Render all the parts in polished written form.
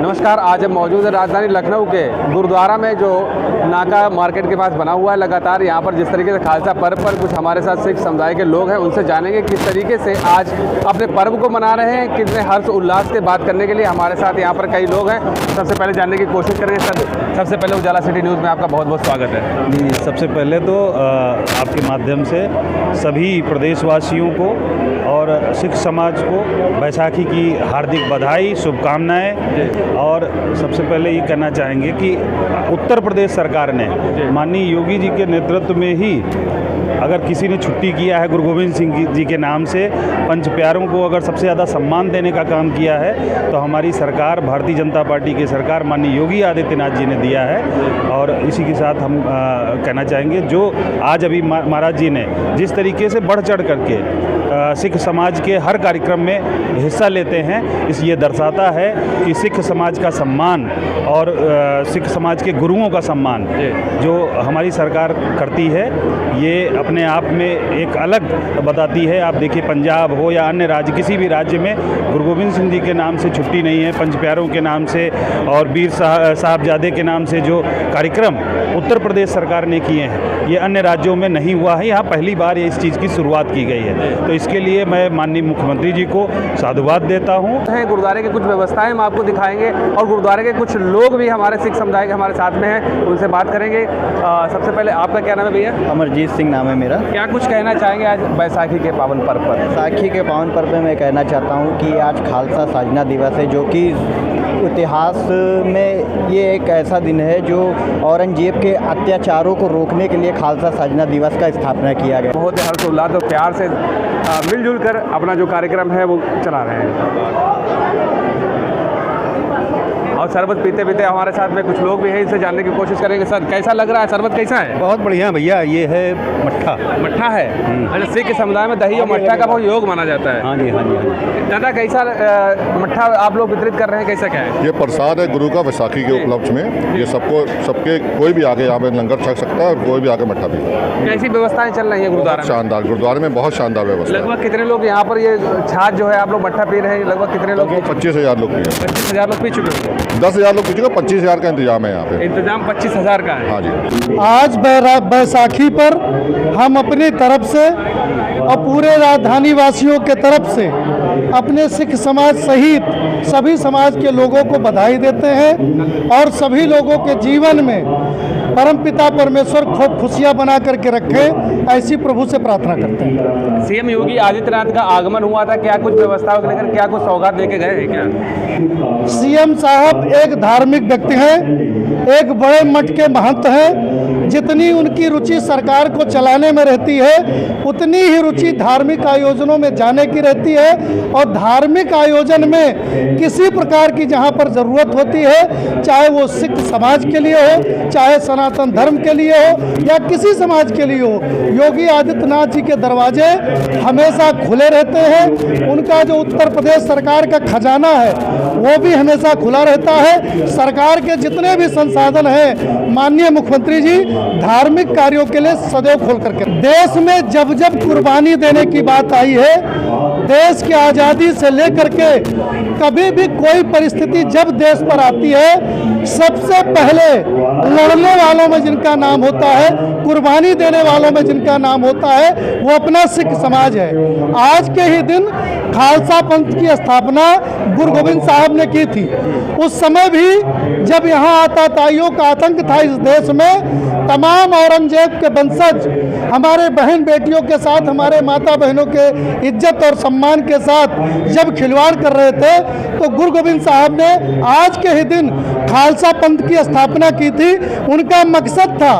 नमस्कार। आज हम मौजूद है राजधानी लखनऊ के गुरुद्वारा में, जो नाका मार्केट के पास बना हुआ है। लगातार यहाँ पर जिस तरीके से खालसा पर्व पर कुछ हमारे साथ सिख समुदाय के लोग हैं, उनसे जानेंगे किस तरीके से आज अपने पर्व को मना रहे हैं, कितने हर्ष उल्लास से बात करने के लिए हमारे साथ यहाँ पर कई लोग हैं। सबसे पहले जानने की कोशिश करेंगे। सबसे पहले उजाला सिटी न्यूज़ में आपका बहुत बहुत स्वागत है। जी, सबसे पहले तो आपके माध्यम से सभी प्रदेशवासियों को और सिख समाज को बैसाखी की हार्दिक बधाई, शुभकामनाएं। और सबसे पहले ये कहना चाहेंगे कि उत्तर प्रदेश सरकार ने माननीय योगी जी के नेतृत्व में ही अगर किसी ने छुट्टी किया है गुरु गोविंद सिंह जी के नाम से, पंच प्यारों को अगर सबसे ज़्यादा सम्मान देने का काम किया है तो हमारी सरकार, भारतीय जनता पार्टी की सरकार माननीय योगी आदित्यनाथ जी ने दिया है। और इसी के साथ हम कहना चाहेंगे, जो आज अभी महाराज जी ने जिस तरीके से बढ़ चढ़ करके सिख समाज के हर कार्यक्रम में हिस्सा लेते हैं, इस ये दर्शाता है कि सिख समाज का सम्मान और सिख समाज के गुरुओं का सम्मान जो हमारी सरकार करती है, ये अपने आप में एक अलग बताती है। आप देखिए, पंजाब हो या अन्य राज्य, किसी भी राज्य में गुरु गोविंद सिंह जी के नाम से छुट्टी नहीं है। पंच प्यारों के नाम से और वीर साहबजादे के नाम से जो कार्यक्रम उत्तर प्रदेश सरकार ने किए हैं, ये अन्य राज्यों में नहीं हुआ है। यहाँ पहली बार इस चीज़ की शुरुआत की गई है, तो इसके लिए मैं माननीय मुख्यमंत्री जी को साधुवाद देता हूँ। गुरुद्वारे की कुछ व्यवस्थाएं हम आपको दिखाएंगे और गुरुद्वारे के कुछ लोग भी हमारे सिख समुदाय के हमारे साथ में हैं, उनसे बात करेंगे। सबसे पहले आपका क्या नाम है भैया? अमरजीत सिंह नाम है मेरा। क्या कुछ कहना चाहेंगे आज बैसाखी के पावन पर्व पर? बैसाखी के पावन पर्व में मैं कहना चाहता हूँ कि आज खालसा साजना दिवस है, जो कि इतिहास में ये एक ऐसा दिन है जो औरंगजेब के अत्याचारों को रोकने के लिए खालसा साजना दिवस का स्थापना किया गया। बहुत ही हर्षोल्लास और प्यार से मिलजुल कर अपना जो कार्यक्रम है वो चला रहे हैं। और शरबत पीते पीते हमारे साथ में कुछ लोग भी हैं, इनसे जानने की कोशिश करेंगे। सर, कैसा लग रहा है? शरबत कैसा है? बहुत बढ़िया भैया, ये है मट्ठा। मट्ठा है। अच्छा, सिख के समुदाय में दही और मट्ठा का बहुत योग माना जाता है। हाँ जी, हाँ जी। दादा, कैसा मट्ठा आप लोग वितरित कर रहे हैं, कैसा क्या है? ये प्रसाद है गुरु का बैसाखी के उपलक्ष्य में। ये सबको, सबके कोई भी आके यहाँ पे लंगर छक सकता है और कोई भी आके मट्ठा पी सकता है। कैसी व्यवस्थाएं चल रही है गुरुद्वारा में? शानदार, गुरुद्वारे में बहुत शानदार व्यवस्था। लगभग कितने लोग यहाँ पर ये छाछ जो है आप लोग मट्ठा पी रहे हैं? लगभग कितने लोग? 25,000 लोग पिए। 25,000 लोग पी चुके हैं। 10,000 लोग पी चुके, 25,000 का इंतजाम है यहाँ पे। इंतजाम 25,000 का है। हाँ जी। आज बैसाखी पर हम अपनी तरफ से और पूरे राजधानी वासियों के तरफ से अपने सिख समाज सहित सभी समाज के लोगों को बधाई देते हैं और सभी लोगों के जीवन में परमपिता परमेश्वर खूब खुशियां बना करके रखे, ऐसी प्रभु से प्रार्थना करते हैं। सीएम योगी आदित्यनाथ का आगमन हुआ था, क्या कुछ व्यवस्थाओं को लेकर क्या कुछ सौगात लेके गए हैं क्या? सीएम साहब एक धार्मिक व्यक्ति हैं, एक बड़े मठ के महंत हैं। जितनी उनकी रुचि सरकार को चलाने में रहती है, उतनी ही रुचि धार्मिक आयोजनों में जाने की रहती है। और धार्मिक आयोजन में किसी प्रकार की जहाँ पर ज़रूरत होती है, चाहे वो सिख समाज के लिए हो, चाहे सनातन धर्म के लिए हो या किसी समाज के लिए हो, योगी आदित्यनाथ जी के दरवाजे हमेशा खुले रहते हैं। उनका जो उत्तर प्रदेश सरकार का खजाना है वो भी हमेशा खुला रहता है। सरकार के जितने भी संसाधन हैं, माननीय मुख्यमंत्री जी धार्मिक कार्यों के लिए सदैव खोल करके। देश में जब जब कुर्बानी देने की बात आई है, देश की आज़ादी से लेकर के कभी भी कोई परिस्थिति जब देश पर आती है, सबसे पहले लड़ने वालों में जिनका नाम होता है, कुर्बानी देने वालों में जिनका नाम होता है, वो अपना सिख समाज है। आज के ही दिन खालसा पंथ की स्थापना गुरु गोविंद साहब ने की थी। उस समय भी जब यहाँ आतताइयों का आतंक था इस देश में, तमाम औरंगजेब के वंशज हमारे बहन बेटियों के साथ, हमारे माता बहनों के इज्जत और सम्मान के साथ जब खिलवाड़ कर रहे थे, तो गुरु गोविंद साहब ने आज के ही दिन खालसा पंथ की स्थापना की थी। उनका मकसद था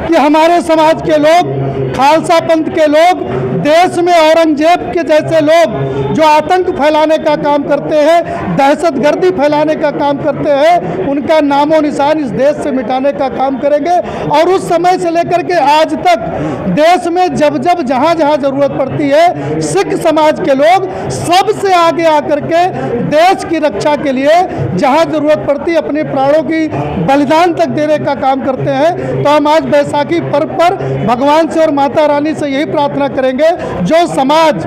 कि हमारे समाज के लोग, खालसा पंथ के लोग, देश में औरंगजेब के जैसे लोग जो आतंक फैलाने का काम करते हैं, दहशतगर्दी फैलाने का काम करते हैं, उनका नामो निशान इस देश से मिटाने का काम करेंगे। और उस समय से लेकर के आज तक देश में जब जब जहाँ जहाँ जरूरत पड़ती है, सिख समाज के लोग सबसे आगे आकर के देश की रक्षा के लिए जहाँ जरूरत पड़ती है अपने प्राणों की बलिदान तक देने का काम करते हैं। तो हम आज बैसाखी पर्व पर भगवान से और माता रानी से यही प्रार्थना करेंगे, जो समाज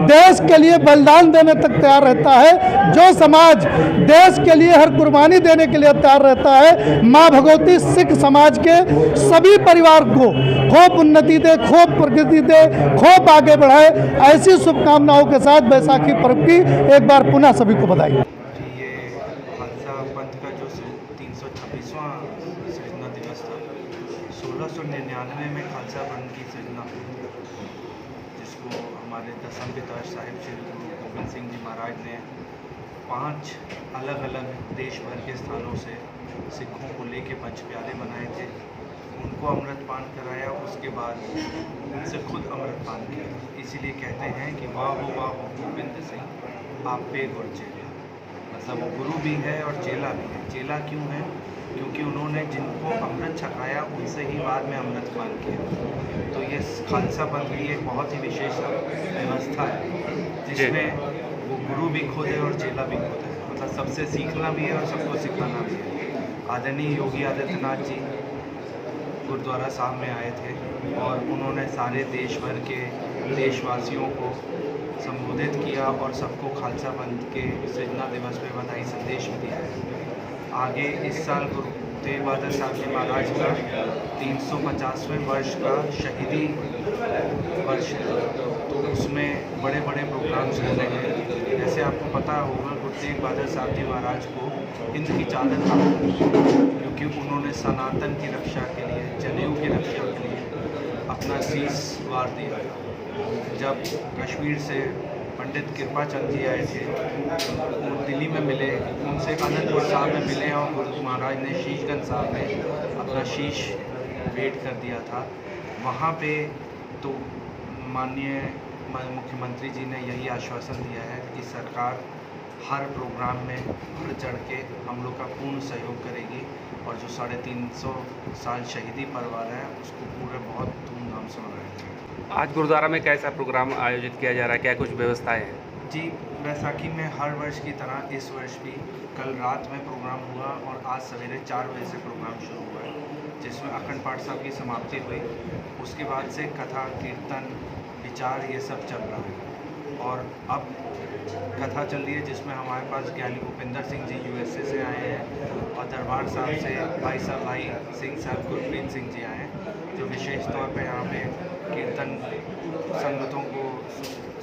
देश के लिए बलिदान देने तक तैयार रहता है, जो समाज देश के लिए हर कुर्बानी देने के लिए तैयार रहता है, माँ भगवती सिख समाज के सभी परिवार को खूब उन्नति दे, खूब प्रगति दे, खूब आगे बढ़ाए। ऐसी शुभकामनाओं के साथ बैसाखी पर्व की एक बार पुनः सभी को बधाई। ये खालसा पंथ का जो 326वां सृजना दिवस था, 1699 में खालसा पंथ की सृजना हुई, जिसको हमारे दसम पिता साहिब श्री गुरु गोबिंद सिंह जी महाराज ने 5 अलग अलग देश भर के स्थानों से सिखों को लेके पंच प्याले बनाए थे, उनको अमृतपान कराया, उसके बाद उनसे खुद अमृतपान किया। इसीलिए कहते हैं कि वाह गोविंद सिंह आप पे गुरु चेला, मतलब वो गुरु भी है और चेला भी है। चेला क्यों है? क्योंकि उन्होंने जिनको अमृत छकाया उनसे ही बाद में अमृतपान किया। तो ये खालसा पंथ की एक बहुत ही विशेष व्यवस्था है, जिसमें वो गुरु भी खुद है और चेला भी खुद है, मतलब सबसे सीखना भी है और सबको सिखाना भी है। आदरणीय योगी आदित्यनाथ जी गुरुद्वारा साहब में आए थे और उन्होंने सारे देश भर के देशवासियों को संबोधित किया और सबको खालसा पंथ के सृजना दिवस पे बधाई संदेश भी दिया है। आगे इस साल गुरु तेग बहादुर साहब जी महाराज का 350वें वर्ष का शहीदी वर्ष है, तो उसमें बड़े बड़े प्रोग्राम्स होने हैं। जैसे आपको पता होगा गुरु तेग बहादुर साहब जी महाराज को हिंद की चादर प्राप्त हुई, क्योंकि उन्होंने सनातन की रक्षा के लिए, जनेऊ की रक्षा के लिए अपना शीश वार दिया। जब कश्मीर से पंडित कृपाचंद जी आए थे, वो दिल्ली में मिले, उनसे अनंतपुर साहब में मिले और गुरु महाराज ने शीशगंज साहब में अपना शीश भेंट कर दिया था। वहाँ पे तो माननीय मुख्यमंत्री जी ने यही आश्वासन दिया है कि सरकार हर प्रोग्राम में बढ़ चढ़ के हम लोग का पूर्ण सहयोग करेगी और जो 350 साल शहीदी पर्व आ रहा है उसको पूरे बहुत धूमधाम से मनाएंगे। आज गुरुद्वारा में कैसा प्रोग्राम आयोजित किया जा रहा है, क्या कुछ व्यवस्थाएं हैं? जी, बैसाखी में हर वर्ष की तरह इस वर्ष भी कल रात में प्रोग्राम हुआ और आज सवेरे 4 बजे से प्रोग्राम शुरू हुआ है, जिसमें अखंड पाठ साहब की समाप्ति हुई। उसके बाद से कथा, कीर्तन, विचार ये सब चल रहा है और अब कथा चल रही है जिसमें हमारे पास ज्ञानी भूपिंदर सिंह जी USA से आए हैं और दरबार साहब से भाई सिंह साहब गुरप्रीत सिंह जी आए हैं, जो विशेष तौर पे यहाँ पे कीर्तन संगतों को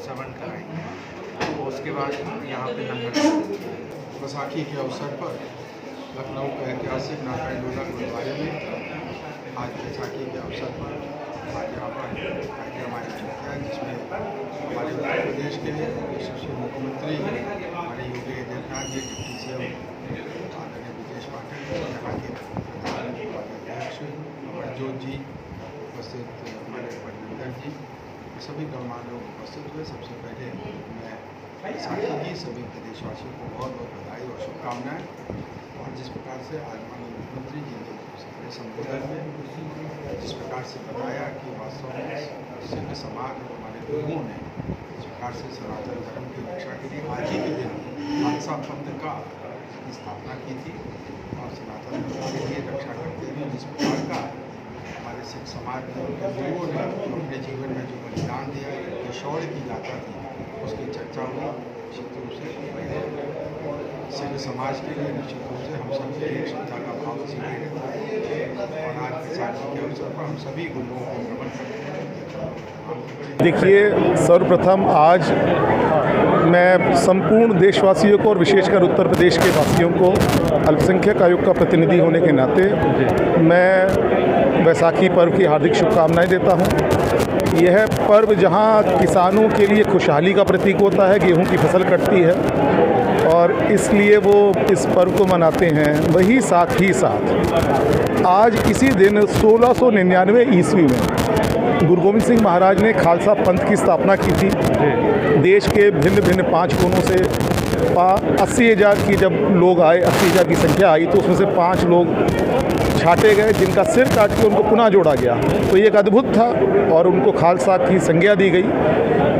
श्रवण कराएंगे। उसके बाद यहाँ पे लंगर। बैसाखी के अवसर पर लखनऊ के ऐतिहासिक नारायण डोला गुरुद्वारे में आज बैसाखी के अवसर पर आज यहाँ पर कार्यक्रम आयोजित किया, जिसमें हमारे उत्तर प्रदेश के यशस्वी मुख्यमंत्री हमारे योगी आदित्यनाथ जी, डिप्टी CM आदरणीय ब्रजेश पाठक, यहाँ के प्रधान उपाध्यक्ष अमरजोत जी उपस्थित, हमारे बलविंदर जी, सभी गणमान्य लोग उपस्थित हुए। सबसे पहले मैं बैसाखी की सभी प्रदेशवासियों को बहुत बहुत बधाई और शुभकामनाएँ। और जिस प्रकार से आज माननीय मुख्यमंत्री जी ने अपने संबोधन में जिस प्रकार से बताया कि वास्तव में सिख समाज और हमारे लोगों ने जिस प्रकार से सनातन धर्म की रक्षा के लिए आज ही के दिन खालसा पंथ का स्थापना की थी और सनातन धर्म के लिए रक्षा करते हुए जिस प्रकार का हमारे सिख समाज के लोगों ने अपने जीवन में जो बलिदान दिया, जो शौर्य की गाथा थी, उसकी चर्चा हुई। निश्चित रूप से सिख समाज के लिए निश्चित रूप से हम सब के लिए श्रद्धा का भाव सीधे रहता है और आज बैसाखी के अवसर पर हम सभी गुरुओं को नमन करते हैं। देखिए, सर्वप्रथम आज मैं संपूर्ण देशवासियों को और विशेषकर उत्तर प्रदेश के वासियों को अल्पसंख्यक आयोग का प्रतिनिधि होने के नाते मैं बैसाखी पर्व की हार्दिक शुभकामनाएं देता हूं। यह पर्व जहां किसानों के लिए खुशहाली का प्रतीक होता है, गेहूं की फसल कटती है और इसलिए वो इस पर्व को मनाते हैं, वही साथ ही साथ आज इसी दिन 1699 ईस्वी में गुरु गोविंद सिंह महाराज ने खालसा पंथ की स्थापना की थी। देश के भिन्न भिन्न 5 कोनों से 80,000 की जब लोग आए, 80,000 की संख्या आई, तो उसमें से 5 लोग छाटे गए जिनका सिर काट के उनको पुनः जोड़ा गया। तो ये एक अद्भुत था और उनको खालसा की संज्ञा दी गई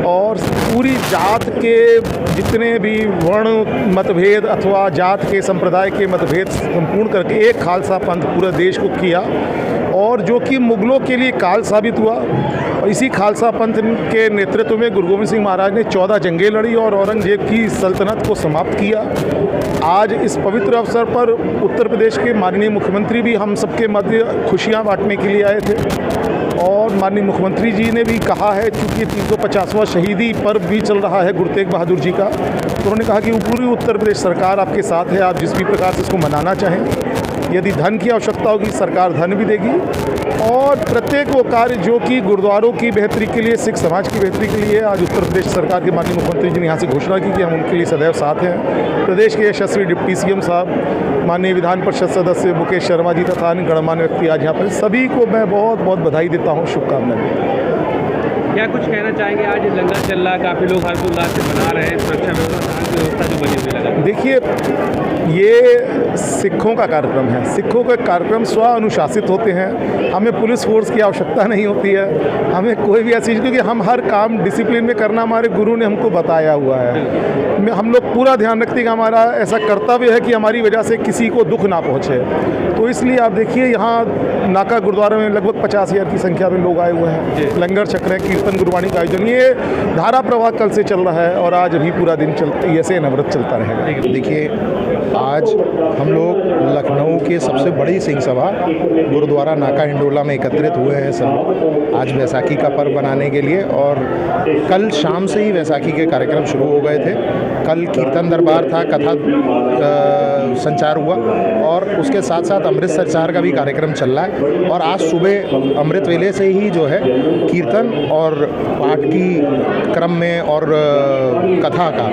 और पूरी जात के जितने भी वर्ण मतभेद अथवा जात के संप्रदाय के मतभेद संपूर्ण करके एक खालसा पंथ पूरे देश को किया, और जो कि मुगलों के लिए काल साबित हुआ। और इसी खालसा पंथ के नेतृत्व में गुरु गोविंद सिंह महाराज ने 14 जंगें लड़ी और औरंगजेब की सल्तनत को समाप्त किया। आज इस पवित्र अवसर पर उत्तर प्रदेश के माननीय मुख्यमंत्री भी हम सबके मध्य खुशियां बांटने के लिए आए थे, और माननीय मुख्यमंत्री जी ने भी कहा है, चूँकि 350वां शहीदी पर्व भी चल रहा है गुरु तेग बहादुर जी का, तो उन्होंने कहा कि पूरी उत्तर प्रदेश सरकार आपके साथ है, आप जिस भी प्रकार से इसको मनाना चाहें। यदि धन की आवश्यकता होगी सरकार धन भी देगी, और प्रत्येक वो कार्य जो कि गुरुद्वारों की बेहतरी के लिए, सिख समाज की बेहतरी के लिए आज उत्तर प्रदेश सरकार के माननीय मुख्यमंत्री जी ने यहाँ से घोषणा की कि हम उनके लिए सदैव साथ हैं। प्रदेश के यशस्वी डिप्टी सीएम साहब, माननीय विधान परिषद सदस्य मुकेश शर्मा जी तथा अन्य गणमान्य व्यक्ति आज यहाँ पर, सभी को मैं बहुत बहुत बधाई देता हूँ, शुभकामनाएं। क्या कुछ कहना चाहेंगे? आज लंगर चल रहा है, काफ़ी लोग हर्षोल्लास से मना रहे हैं, सुरक्षा व्यवस्था जो बनी हुई लगा। देखिए, ये सिखों का कार्यक्रम है, सिखों के कार्यक्रम स्व अनुशासित होते हैं, हमें पुलिस फोर्स की आवश्यकता नहीं होती है, हमें कोई भी ऐसी, क्योंकि हम हर काम डिसिप्लिन में करना हमारे गुरु ने हमको बताया हुआ है। हम लोग पूरा ध्यान रखते हैं कि हमारा ऐसा कर्तव्य है कि हमारी वजह से किसी को दुख ना पहुँचे। तो इसलिए आप देखिए, यहाँ नाका गुरुद्वारा में लगभग 50,000 की संख्या में लोग आए हुए हैं, लंगर छक रहे हैं, कीर्तन गुरबाणी का आयोजन, ये धारा प्रवाह कल से चल रहा है और आज अभी पूरा दिन ऐसे नवरत चलता रहेगा। देखिए, आज हम लोग लखनऊ के सबसे बड़ी सिंह सभा गुरुद्वारा नाका हिंडोला में एकत्रित हुए हैं सब लोग, आज वैसाखी का पर्व मनाने के लिए। और कल शाम से ही वैसाखी के कार्यक्रम शुरू हो गए थे। कल कीर्तन दरबार था, कथा संचार हुआ, और उसके साथ साथ अमृत संचार का भी कार्यक्रम चल रहा है। और आज सुबह अमृत वेले से ही जो है कीर्तन और पाठ की क्रम में और कथा का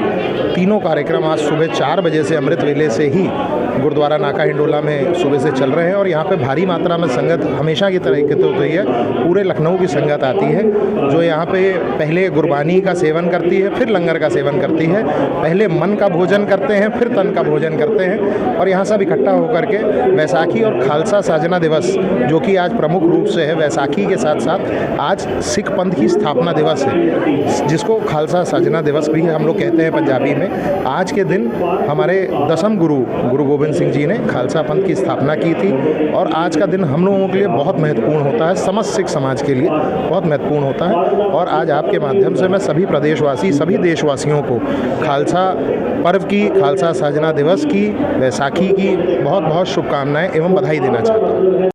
तीनों कार्यक्रम आज सुबह 4 बजे से अमृत वेले से ही गुरुद्वारा नाका हिंडोला में सुबह से चल रहे हैं। और यहाँ पे भारी मात्रा में संगत हमेशा की तरह की होती है, पूरे लखनऊ की संगत आती है, जो यहाँ पे पहले गुरबानी का सेवन करती है, फिर लंगर का सेवन करती है, पहले मन का भोजन करते हैं, फिर तन का भोजन करते हैं। और यहाँ सब इकट्ठा होकर के वैसाखी और खालसा साजना दिवस, जो कि आज प्रमुख रूप से है, वैसाखी के साथ साथ आज सिख पंथ की स्थापना दिवस है, जिसको खालसा साजना दिवस भी हम लोग कहते हैं पंजाबी में। आज के दिन हमारे 10वें गुरु गोविंद सिंह जी ने खालसा पंथ की स्थापना की थी, और आज का दिन हम लोगों के लिए बहुत महत्वपूर्ण होता है, समस्त सिख समाज के लिए बहुत महत्वपूर्ण होता है। और आज आपके माध्यम से मैं सभी प्रदेशवासी, सभी देशवासियों को खालसा पर्व की, खालसा साजना दिवस की, वैसाखी की बहुत बहुत शुभकामनाएं एवं बधाई देना चाहता हूँ।